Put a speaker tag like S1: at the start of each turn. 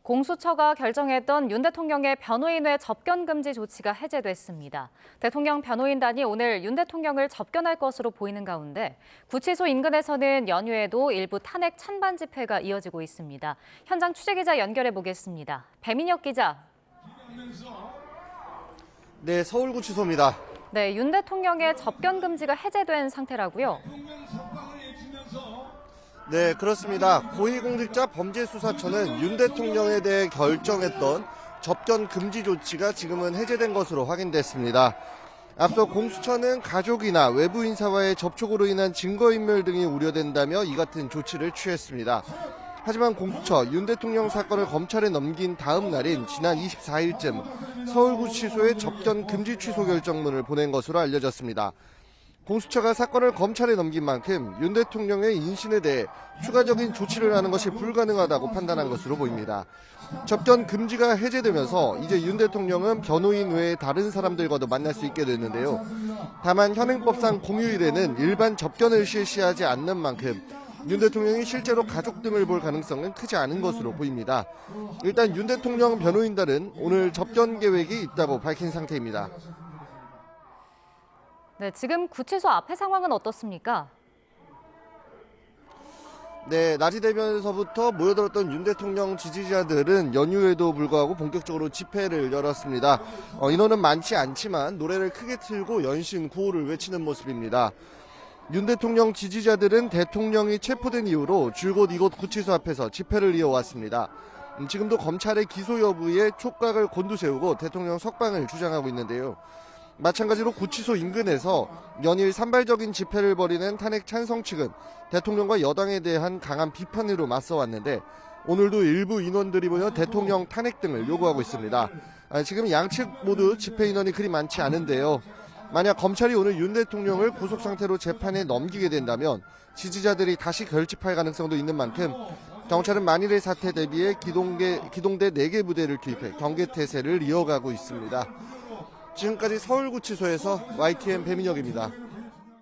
S1: 공수처가 결정했던 윤 대통령의 변호인회 접견 금지 조치가 해제됐습니다. 대통령 변호인단이 오늘 윤 대통령을 접견할 것으로 보이는 가운데 구치소 인근에서는 연휴에도 일부 탄핵 찬반 집회가 이어지고 있습니다. 현장 취재기자 연결해 보겠습니다. 배민혁 기자.
S2: 네, 서울구치소입니다.
S1: 네, 윤 대통령의 접견 금지가 해제된 상태라고요.
S2: 네, 그렇습니다. 고위공직자 범죄수사처는 윤 대통령에 대해 결정했던 접견 금지 조치가 지금은 해제된 것으로 확인됐습니다. 앞서 공수처는 가족이나 외부 인사와의 접촉으로 인한 증거인멸 등이 우려된다며 이 같은 조치를 취했습니다. 하지만 공수처 윤 대통령 사건을 검찰에 넘긴 다음 날인 지난 24일쯤 서울구치소에 접견 금지 취소 결정문을 보낸 것으로 알려졌습니다. 공수처가 사건을 검찰에 넘긴 만큼 윤 대통령의 인신에 대해 추가적인 조치를 하는 것이 불가능하다고 판단한 것으로 보입니다. 접견 금지가 해제되면서 이제 윤 대통령은 변호인 외에 다른 사람들과도 만날 수 있게 됐는데요. 다만 현행법상 공휴일에는 일반 접견을 실시하지 않는 만큼 윤 대통령이 실제로 가족 등을 볼 가능성은 크지 않은 것으로 보입니다. 일단 윤 대통령 변호인단은 오늘 접견 계획이 있다고 밝힌 상태입니다.
S1: 네, 지금 구치소 앞의 상황은 어떻습니까?
S2: 네, 낮이 되면서부터 모여들었던 윤 대통령 지지자들은 연휴에도 불구하고 본격적으로 집회를 열었습니다. 인원은 많지 않지만 노래를 크게 틀고 연신 구호를 외치는 모습입니다. 윤 대통령 지지자들은 대통령이 체포된 이후로 줄곧 이곳 구치소 앞에서 집회를 이어왔습니다. 지금도 검찰의 기소 여부에 촉각을 곤두세우고 대통령 석방을 주장하고 있는데요. 마찬가지로 구치소 인근에서 연일 산발적인 집회를 벌이는 탄핵 찬성 측은 대통령과 여당에 대한 강한 비판으로 맞서왔는데 오늘도 일부 인원들이 모여 대통령 탄핵 등을 요구하고 있습니다. 지금 양측 모두 집회 인원이 그리 많지 않은데요. 만약 검찰이 오늘 윤 대통령을 구속 상태로 재판에 넘기게 된다면 지지자들이 다시 결집할 가능성도 있는 만큼 경찰은 만일의 사태 대비해 기동대 4개 부대를 투입해 경계태세를 이어가고 있습니다. 지금까지 서울구치소에서 YTN 배민혁입니다.